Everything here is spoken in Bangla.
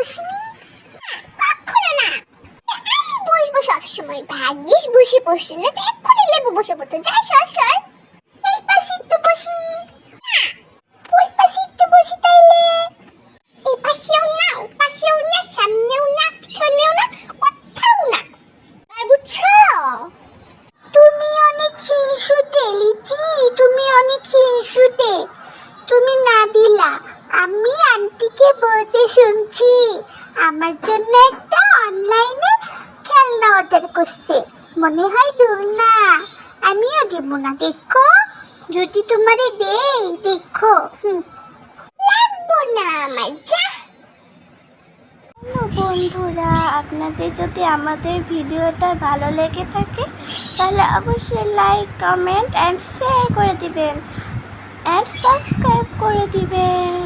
বসি? কখনো না। আমি বসবো সবসময়। ভাগ্যিস বসে পড়ছি, না তো এক্ষুনি লেবু বসে পড়তো। যা সর সর। এই পাশে একটু বসি। ওই পাশে একটু বসি তাইলে। এই পাশেও না, ওই পাশেও না, সামনেও না, পিছনেও না, কোথাও না। আর বুঝছো? তুমি অনেক হিংসুটে লিচি, তুমি অনেক হিংসুটে। তুমি না দিলা, আমি আন্টিকে বলতে শুনছি আমার জন্য একটা অনলাইনে খেলনা অর্ডার করছে। মনে হয় দোলনা। আমিও দেব না, দেখো যদি তোমারে দেই, দেখো। লাগবো না আমার, যা। বন্ধুরা, আপনাদের যদি আমাদের ভিডিওটা ভালো লেগে থাকে তাহলে অবশ্যই লাইক, কমেন্ট অ্যান্ড শেয়ার করে দিবেন অ্যান্ড সাবস্ক্রাইব করে দিবেন।